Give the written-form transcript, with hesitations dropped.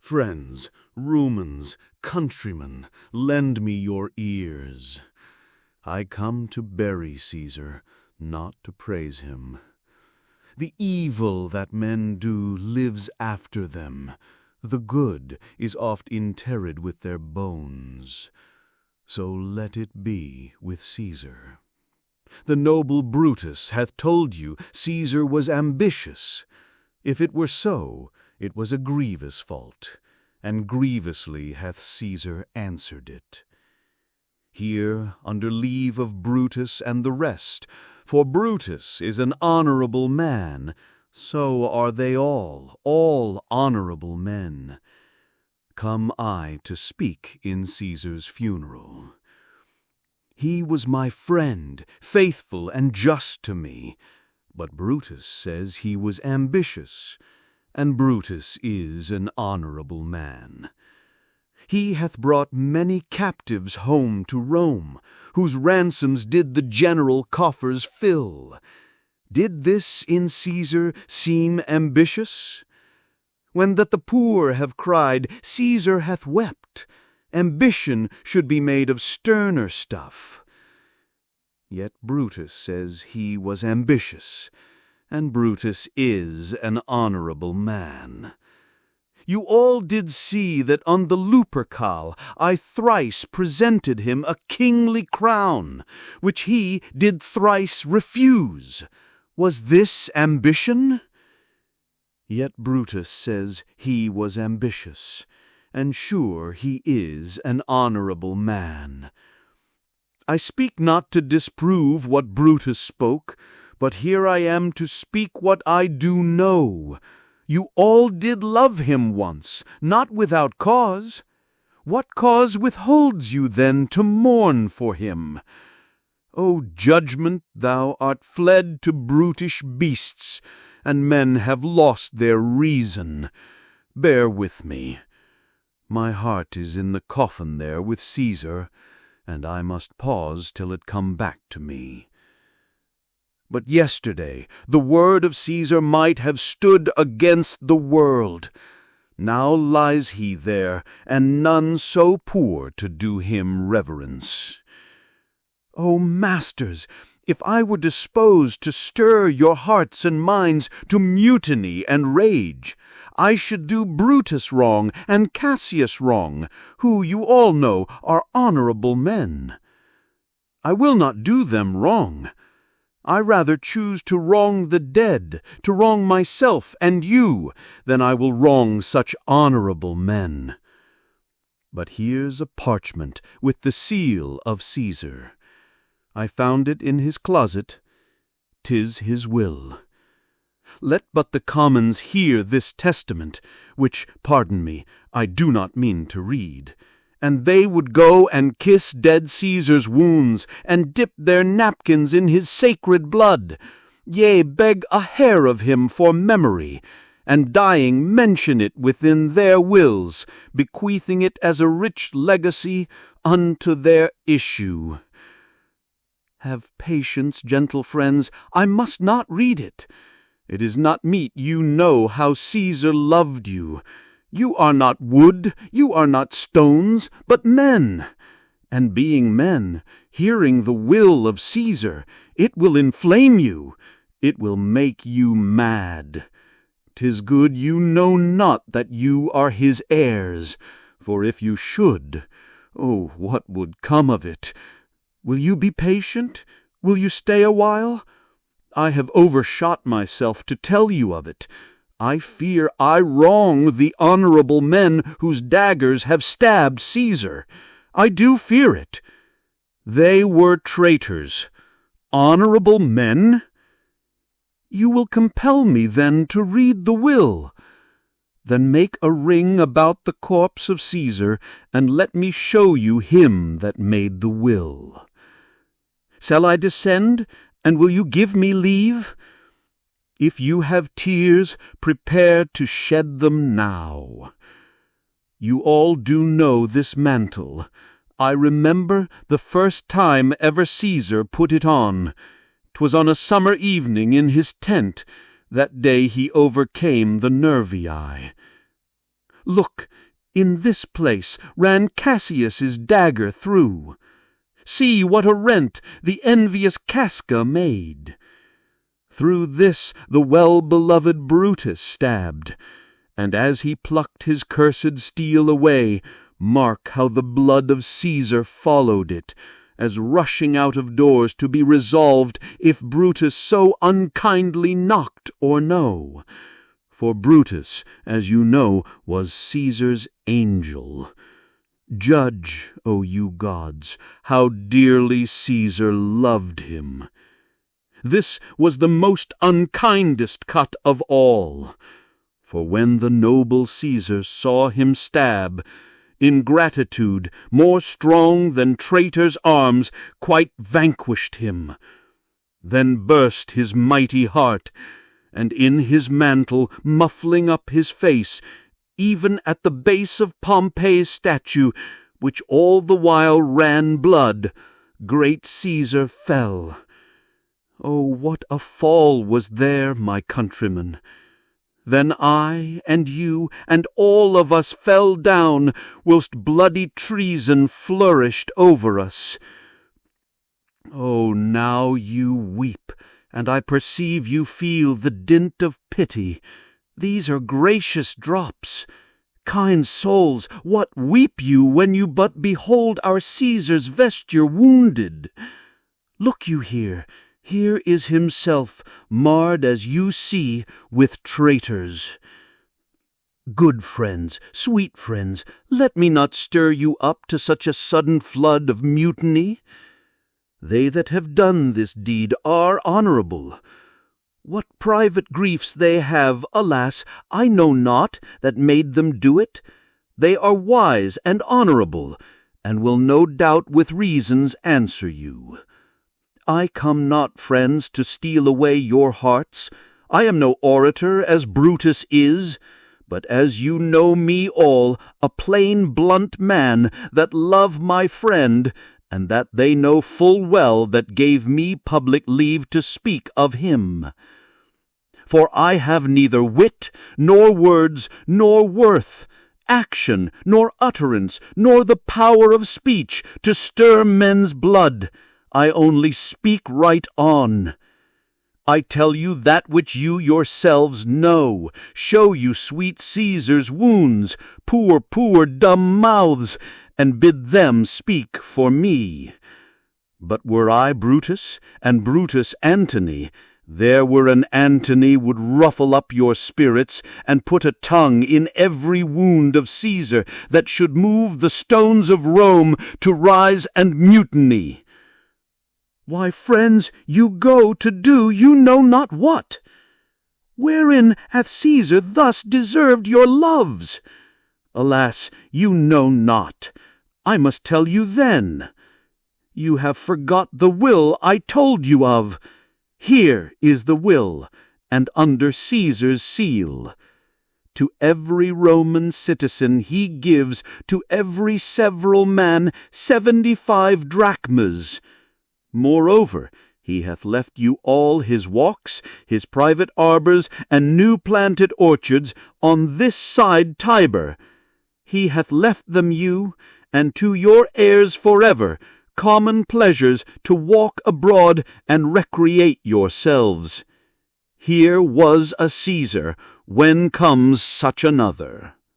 Friends, Romans, countrymen, lend me your ears. I come to bury Caesar, not to praise him. The evil that men do lives after them. The good is oft interred with their bones. So let it be with Caesar. The noble Brutus hath told you Caesar was ambitious. If it were so, it was a grievous fault, and grievously hath Caesar answered it. Here, under leave of Brutus and the rest, for Brutus is an honorable man, so are they all honorable men. Come I to speak in Caesar's funeral. He was my friend, faithful and just to me, but Brutus says he was ambitious, and Brutus is an honorable man. He hath brought many captives home to Rome, whose ransoms did the general coffers fill. Did this in Caesar seem ambitious? When that the poor have cried, Caesar hath wept, ambition should be made of sterner stuff. Yet Brutus says he was ambitious, and Brutus is an honorable man. You all did see that on the Lupercal I thrice presented him a kingly crown, which he did thrice refuse. Was this ambition? Yet Brutus says he was ambitious, and sure he is an honorable man. I speak not to disprove what Brutus spoke, but here I am to speak what I do know. You all did love him once, not without cause. What cause withholds you then to mourn for him? O judgment, thou art fled to brutish beasts, and men have lost their reason. Bear with me. My heart is in the coffin there with Caesar, and I must pause till it come back to me. But yesterday the word of Caesar might have stood against the world. Now lies he there, and none so poor to do him reverence. O masters, if I were disposed to stir your hearts and minds to mutiny and rage, I should do Brutus wrong and Cassius wrong, who, you all know, are honorable men. I will not do them wrong. I rather choose to wrong the dead, to wrong myself and you, than I will wrong such honorable men. But here's a parchment with the seal of Caesar. I found it in his closet. 'Tis his will. Let but the commons hear this testament, which, pardon me, I do not mean to read, and they would go and kiss dead Caesar's wounds, and dip their napkins in his sacred blood, yea, beg a hair of him for memory, and dying mention it within their wills, bequeathing it as a rich legacy unto their issue. Have patience, gentle friends, I must not read it. It is not meet you know how Caesar loved you. You are not wood, you are not stones, but men. And being men, hearing the will of Caesar, it will inflame you, it will make you mad. 'Tis good you know not that you are his heirs, for if you should, oh, what would come of it? Will you be patient? Will you stay a while? I have overshot myself to tell you of it. I fear I wrong the honorable men whose daggers have stabbed Caesar. I do fear it. They were traitors. Honorable men? You will compel me then to read the will. Then make a ring about the corpse of Caesar, and let me show you him that made the will. Shall I descend, and will you give me leave? If you have tears, prepare to shed them now. You all do know this mantle. I remember the first time ever Caesar put it on. 'Twas on a summer evening in his tent, that day he overcame the Nervii. Look, In this place ran Cassius's dagger through. See what a rent the envious Casca made. Through this the well-beloved Brutus stabbed, and as he plucked his cursed steel away, mark how the blood of Caesar followed it, as rushing out of doors to be resolved if Brutus so unkindly knocked or no. For Brutus, as you know, was Caesar's angel. Judge, O you gods, how dearly Caesar loved him. This was the most unkindest cut of all. For when the noble Caesar saw him stab, ingratitude, more strong than traitor's arms, quite vanquished him. Then burst his mighty heart, and in his mantle, muffling up his face, even at the base of Pompey's statue, which all the while ran blood, great Caesar fell. Oh, what a fall was there, my countrymen! Then I and you and all of us fell down, whilst bloody treason flourished over us. Oh, now you weep, and I perceive you feel the dint of pity. These are gracious drops. Kind souls, what weep you when you but behold our Caesar's vesture wounded? Look you here. Here is himself, marred as you see, with traitors. Good friends, sweet friends, let me not stir you up to such a sudden flood of mutiny. They that have done this deed are honorable. What private griefs they have, alas, I know not, that made them do it. They are wise and honorable, and will no doubt with reasons answer you. I come not, friends, to steal away your hearts. I am no orator, as Brutus is, but as you know me all, a plain, blunt man, that love my friend, and that they know full well that gave me public leave to speak of him. For I have neither wit, nor words, nor worth, action, nor utterance, nor the power of speech, to stir men's blood. I only speak right on. I tell you that which you yourselves know, show you sweet Caesar's wounds, poor dumb mouths, and bid them speak for me. But were I Brutus, and Brutus Antony, there were an Antony would ruffle up your spirits, and put a tongue in every wound of Caesar, that should move the stones of Rome to rise and mutiny. Why, friends, you go to do you know not what. Wherein hath Caesar thus deserved your loves? Alas, you know not. I must tell you then. You have forgot the will I told you of. Here is the will, and under Caesar's seal. To every Roman citizen he gives, to every several man, 75 drachmas. Moreover, he hath left you all his walks, his private arbours, and new-planted orchards on this side Tiber. He hath left them you, and to your heirs forever, common pleasures to walk abroad and recreate yourselves. Here was a Caesar, when comes such another?